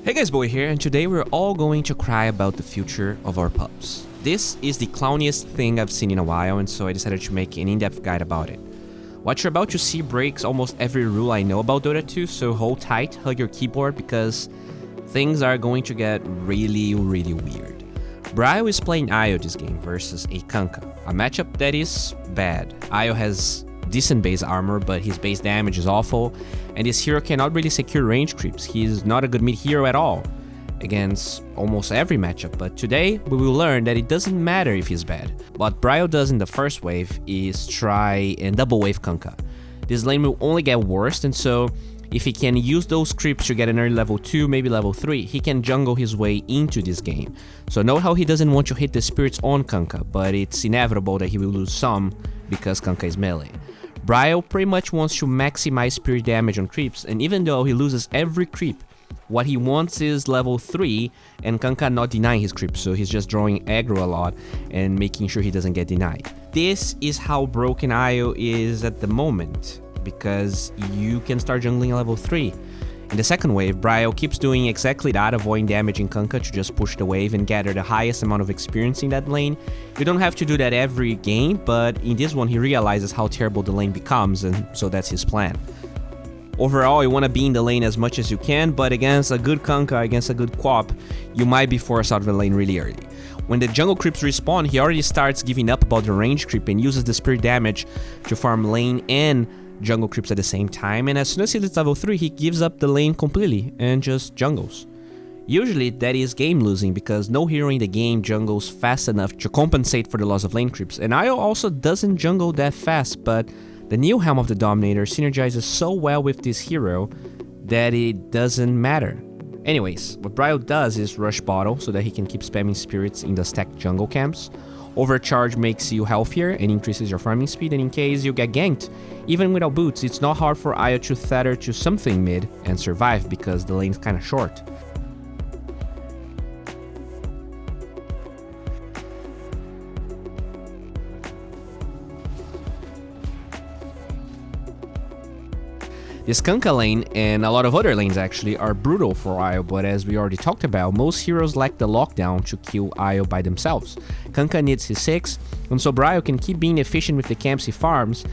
Hey guys, Bowie here, and today we're all going to cry about the future of our pubs. This is the clowniest thing I've seen in a while, and so I decided to make an in-depth guide about it. What you're about to see breaks almost every rule I know about Dota 2, so hold tight, hug your keyboard, because things are going to get really weird. Brio is playing Io this game versus a Kanka, a matchup that is bad. Io has decent base armor, but his base damage is awful, and this hero cannot really secure range creeps. He's not a good mid hero at all against almost every matchup, but today we will learn that it doesn't matter if he's bad. What Brio does in the first wave is try and double wave Kanka. This lane will only get worse, and so if he can use those creeps to get an early level 2, maybe level 3, he can jungle his way into this game. So note how he doesn't want to hit the spirits on Kanka, but it's inevitable that he will lose some because Kanka is melee. Brio pretty much wants to maximize spirit damage on creeps, and even though he loses every creep, what he wants is level 3 and Kanka not denying his creep, so he's just drawing aggro a lot and making sure he doesn't get denied. This is how broken Io is at the moment, because you can start jungling level 3. In the second wave, Brio keeps doing exactly that, avoiding damaging Kanka to just push the wave and gather the highest amount of experience in that lane. You don't have to do that every game, but in this one he realizes how terrible the lane becomes, and so that's his plan. Overall, you want to be in the lane as much as you can, but against a good Kanka, against a good Quap, you might be forced out of the lane really early. When the jungle creeps respawn, he already starts giving up about the range creep and uses the spirit damage to farm lane and jungle creeps at the same time, and as soon as he hits level 3, he gives up the lane completely and just jungles. Usually that is game losing because no hero in the game jungles fast enough to compensate for the loss of lane creeps, and Io also doesn't jungle that fast, but the new Helm of the Dominator synergizes so well with this hero that it doesn't matter. Anyways, what Brio does is rush bottle so that he can keep spamming spirits in the stacked jungle camps. Overcharge makes you healthier and increases your farming speed, and in case you get ganked, even without boots, it's not hard for Io to tether to something mid and survive because the lane's kinda short. This Kanka lane, and a lot of other lanes actually, are brutal for Io, but as we already talked about, most heroes lack the lockdown to kill Io by themselves. Kanka needs his 6, and so Brio can keep being efficient with the camps he farms,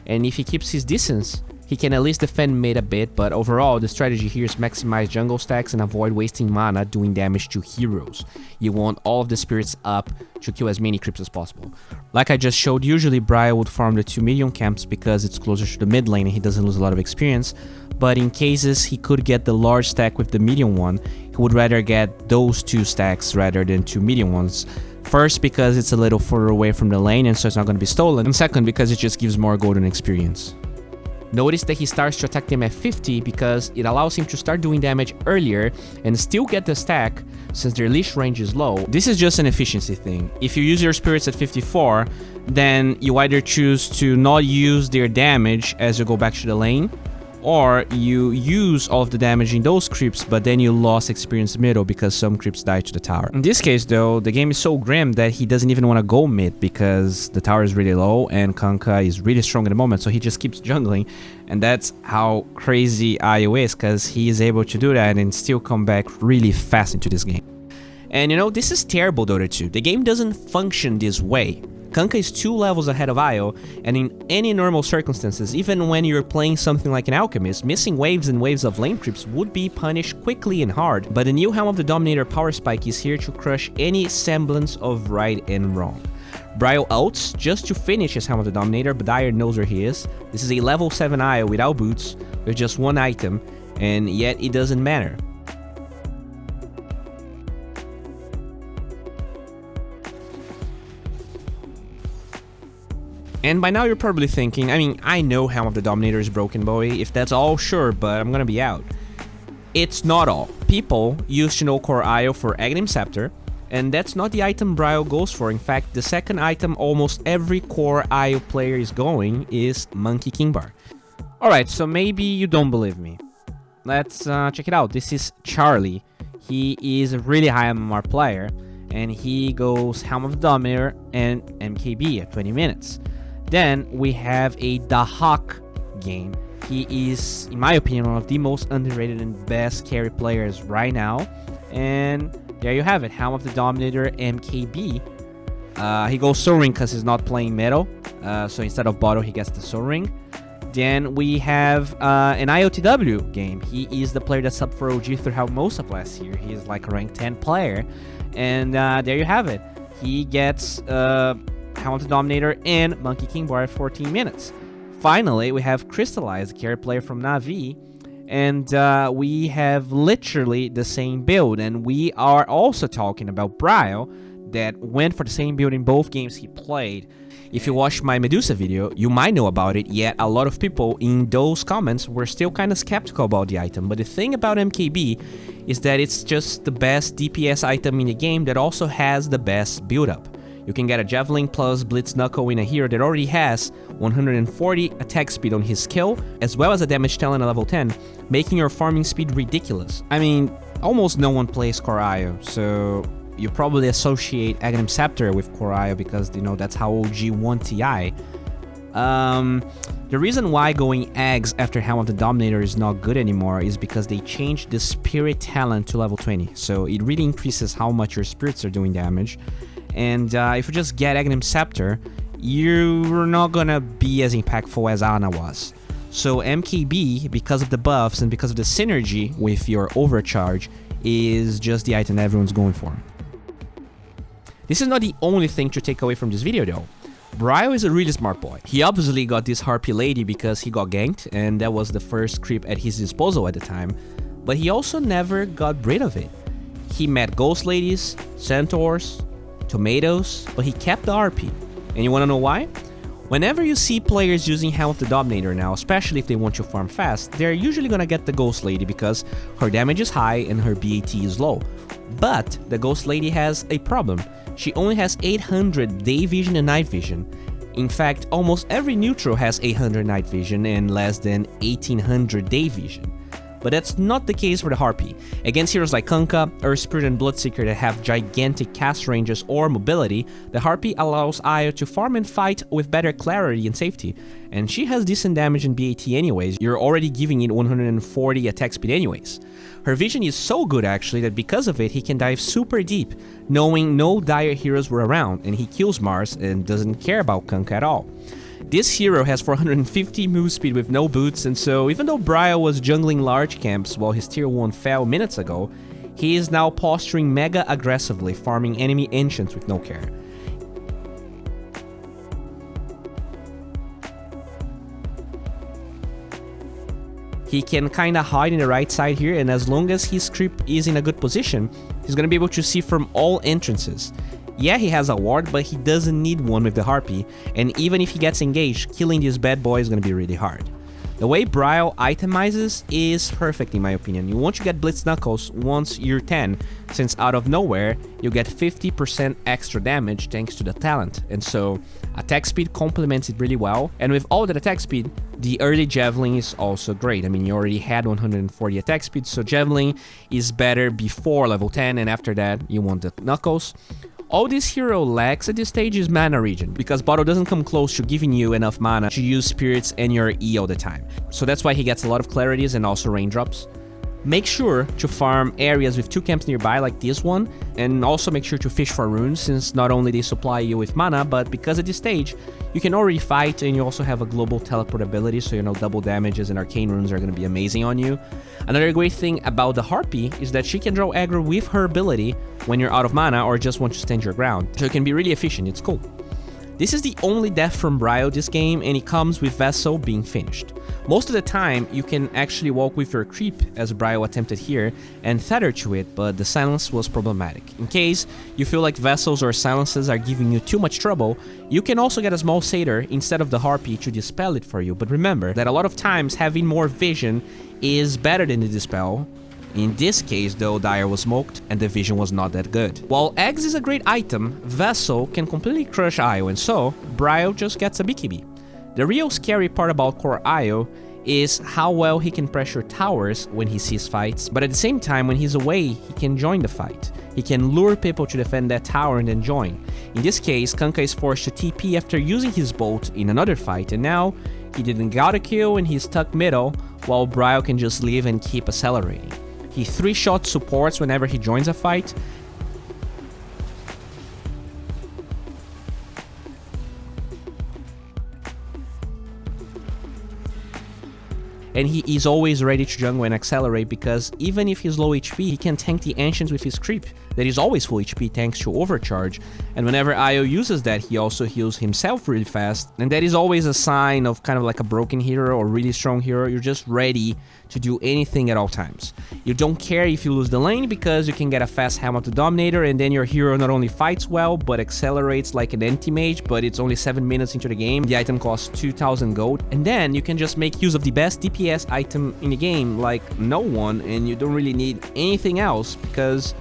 and if he keeps his distance, he can at least defend mid a bit, but overall, the strategy here is maximize jungle stacks and avoid wasting mana doing damage to heroes. You want all of the spirits up to kill as many creeps as possible. Like I just showed, usually Brio would farm the 2 medium camps because it's closer to the mid lane and he doesn't lose a lot of experience, but in cases he could get the large stack with the medium one, he would rather get those 2 stacks rather than 2 medium ones. First, because it's a little further away from the lane and so it's not going to be stolen, and second, because it just gives more golden experience. Notice that he starts to attack them at 50 because it allows him to start doing damage earlier and still get the stack since their leash range is low. This is just an efficiency thing. If you use your spirits at 54, then you either choose to not use their damage as you go back to the lane, or you use all of the damage in those creeps, but then you lost experience middle because some creeps died to the tower. In this case though, the game is so grim that he doesn't even want to go mid because the tower is really low and Kanka is really strong at the moment, so he just keeps jungling, and that's how crazy Io is, because he is able to do that and still come back really fast into this game. And you know, this is terrible Dota 2. The game doesn't function this way. Kanka is 2 levels ahead of Io, and in any normal circumstances, even when you're playing something like an Alchemist, missing waves and waves of lane creeps would be punished quickly and hard, but the new Helm of the Dominator power spike is here to crush any semblance of right and wrong. Brio ults just to finish his Helm of the Dominator, but Dyer knows where he is. This is a level 7 Io without boots, with just 1 item, and yet it doesn't matter. And by now you're probably thinking, I know Helm of the Dominator is broken, Bowie. If that's all, sure, but I'm gonna be out. It's not all. People use to no core Io for Aghanim Scepter, and that's not the item Brio goes for. In fact, the second item almost every core Io player is going is Monkey King Bar. Alright, so maybe you don't believe me. Let's check it out. This is Charlie. He is a really high MMR player, and he goes Helm of the Dominator and MKB at 20 minutes. Then we have a Dahak game. He is, in my opinion, one of the most underrated and best carry players right now. And there you have it, Helm of the Dominator MKB. He goes Soul Ring because he's not playing Metal. So instead of Bottle, he gets the Soul Ring. Then we have an IOTW game. He is the player that subbed for OG throughout most of last year. He is like a rank 10 player. And there you have it. He gets Helm of the Dominator and Monkey King Bar at 14 minutes. Finally, we have Crystallize, the carry player from Na'Vi. And we have literally the same build. And we are also talking about Bryo, that went for the same build in both games he played. If you watched my Medusa video, you might know about it, yet a lot of people in those comments were still kind of skeptical about the item. But the thing about MKB is that it's just the best DPS item in the game that also has the best build-up. You can get a Javelin plus Blitz Knuckle in a hero that already has 140 attack speed on his skill, as well as a damage talent at level 10, making your farming speed ridiculous. I mean, almost no one plays Core IO, so you probably associate Aghanim Scepter with Core IO because, you know, that's how OG won TI. The reason why going Ags after Helm of the Dominator is not good anymore is because they changed the Spirit talent to level 20. So it really increases how much your spirits are doing damage. And if you just get Aghanim Scepter, you're not gonna be as impactful as Ana was. So MKB, because of the buffs and because of the synergy with your Overcharge, is just the item that everyone's going for. This is not the only thing to take away from this video though. Bryo is a really smart boy. He obviously got this Harpy Lady because he got ganked, and that was the first creep at his disposal at the time, but he also never got rid of it. He met Ghost Ladies, Centaurs, Tomatoes, but he kept the RP. And you wanna know why? Whenever you see players using Helm of the Dominator now, especially if they want to farm fast, they're usually gonna get the Ghost Lady because her damage is high and her BAT is low. But the Ghost Lady has a problem. She only has 800 day vision and night vision. In fact, almost every neutral has 800 night vision and less than 1800 day vision. But that's not the case for the Harpy. Against heroes like Kunkka, Earth Spirit, and Bloodseeker that have gigantic cast ranges or mobility, the Harpy allows Io to farm and fight with better clarity and safety. And she has decent damage in BAT anyways, you're already giving it 140 attack speed anyways. Her vision is so good actually that because of it he can dive super deep, knowing no dire heroes were around, and he kills Mars and doesn't care about Kunkka at all. This hero has 450 move speed with no boots, and so even though Bryo was jungling large camps while his tier 1 fell minutes ago, he is now posturing mega aggressively, farming enemy ancients with no care. He can kinda hide in the right side here, and as long as his creep is in a good position, he's gonna be able to see from all entrances. Yeah, he has a ward, but he doesn't need one with the Harpy, and even if he gets engaged, killing this bad boy is gonna be really hard. The way Bryo itemizes is perfect in my opinion. You want to get Blitz Knuckles once you're 10, since out of nowhere, you get 50% extra damage thanks to the talent, and so attack speed complements it really well, and with all that attack speed, the early Javelin is also great. I mean, you already had 140 attack speed, so Javelin is better before level 10, and after that, you want the Knuckles. All this hero lacks at this stage is mana regen, because Bottle doesn't come close to giving you enough mana to use spirits and your E all the time. So that's why he gets a lot of clarities and also raindrops. Make sure to farm areas with 2 camps nearby like this one, and also make sure to fish for runes, since not only they supply you with mana, but because at this stage, you can already fight and you also have a global teleport ability, so you know double damages and arcane runes are going to be amazing on you. Another great thing about the Harpy is that she can draw aggro with her ability when you're out of mana or just want to stand your ground, so it can be really efficient, it's cool. This is the only death from Bryo this game, and it comes with Vessel being finished. Most of the time, you can actually walk with your creep, as Bryo attempted here, and tether to it, but the silence was problematic. In case you feel like Vessels or silences are giving you too much trouble, you can also get a small satyr instead of the Harpy to dispel it for you, but remember that a lot of times having more vision is better than the dispel. In this case though, Dire was smoked and the vision was not that good. While Eggs is a great item, Vessel can completely crush Io, and so Bryo just gets a BKB. The real scary part about Core Io is how well he can pressure towers when he sees fights, but at the same time when he's away, he can join the fight. He can lure people to defend that tower and then join. In this case, Kunkka is forced to TP after using his bolt in another fight, and now He didn't got a kill and he's stuck middle, while Bryle can just leave and keep accelerating. He 3-shot supports whenever he joins a fight. And he is always ready to jungle and accelerate, because even if he's low HP, he can tank the Ancients with his creep that is always full HP thanks to overcharge, and whenever Io uses that, he also heals himself really fast, and that is always a sign of kind of like a broken hero or really strong hero. You're just ready to do anything at all times. You don't care if you lose the lane, because you can get a fast Helm of the Dominator, and then your hero not only fights well, but accelerates like an anti-mage, but it's only 7 minutes into the game. The item costs 2,000 gold, and then you can just make use of the best DPS item in the game like no one, and you don't really need anything else because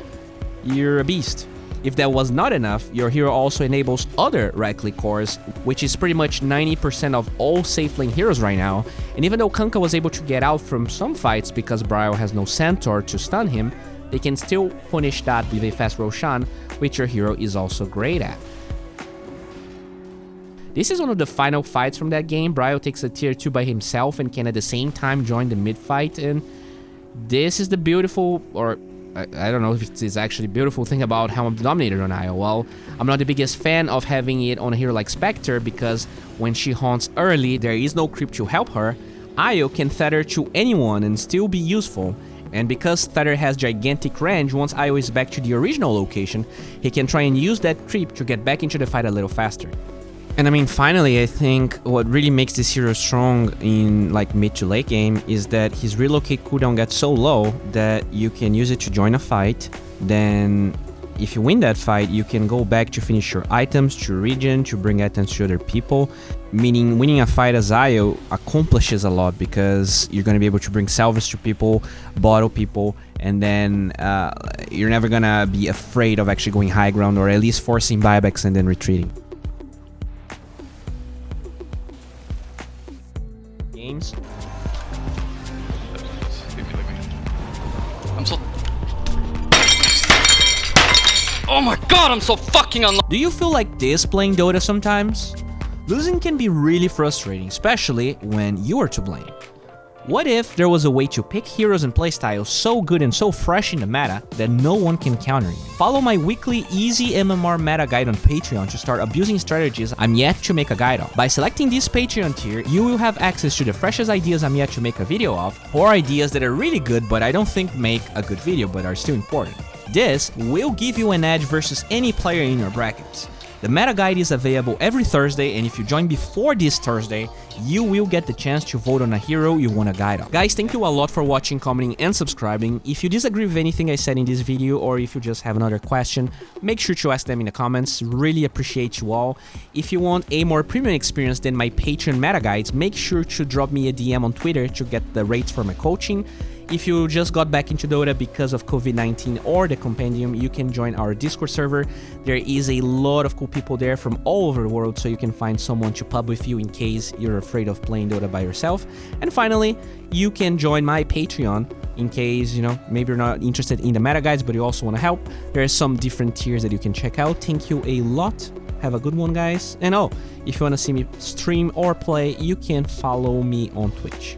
you're a beast. If that was not enough, your hero also enables other right-click cores, which is pretty much 90% of all safe lane heroes right now. And even though Kunkka was able to get out from some fights because Bryle has no Centaur to stun him, they can still punish that with a fast Roshan, which your hero is also great at. This is one of the final fights from that game. Bryle takes a tier 2 by himself and can at the same time join the mid fight, and this is the beautiful, or I don't know if it's actually a beautiful thing about Helm of the Dominator on Io. Well, I'm not the biggest fan of having it on a hero like Spectre, because when she haunts early, there is no creep to help her. Io can tether to anyone and still be useful. And because tether has gigantic range, once Io is back to the original location, he can try and use that creep to get back into the fight a little faster. And I mean, finally, I think what really makes this hero strong in like mid to late game is that his relocate cooldown gets so low that you can use it to join a fight. Then if you win that fight, you can go back to finish your items, to regen, to bring items to other people. Meaning winning a fight as Io accomplishes a lot, because you're going to be able to bring salvage to people, bottle people, and then you're never going to be afraid of actually going high ground, or at least forcing buybacks and then retreating. Games. I'm so... Oh my god, I'm so fucking unlucky. Do you feel like this playing Dota sometimes? Losing can be really frustrating, especially when you are to blame. What if there was a way to pick heroes and playstyles so good and so fresh in the meta that no one can counter you? Follow my weekly easy MMR meta guide on Patreon to start abusing strategies I'm yet to make a guide of. By selecting this Patreon tier, you will have access to the freshest ideas I'm yet to make a video of, or ideas that are really good but I don't think make a good video but are still important. This will give you an edge versus any player in your brackets. The meta guide is available every Thursday, and if you join before this Thursday, you will get the chance to vote on a hero you want a guide on. Guys, thank you a lot for watching, commenting, and subscribing. If you disagree with anything I said in this video, or if you just have another question, make sure to ask them in the comments. Really appreciate you all. If you want a more premium experience than my Patreon meta guides, make sure to drop me a DM on Twitter to get the rates for my coaching. If you just got back into Dota because of COVID-19 or the compendium, you can join our Discord server. There is a lot of cool people there from all over the world, so you can find someone to pub with you in case you're afraid of playing Dota by yourself. And finally, you can join my Patreon in case, you know, maybe you're not interested in the meta guides, but you also want to help. There are some different tiers that you can check out. Thank you a lot. Have a good one, guys. And oh, if you want to see me stream or play, you can follow me on Twitch.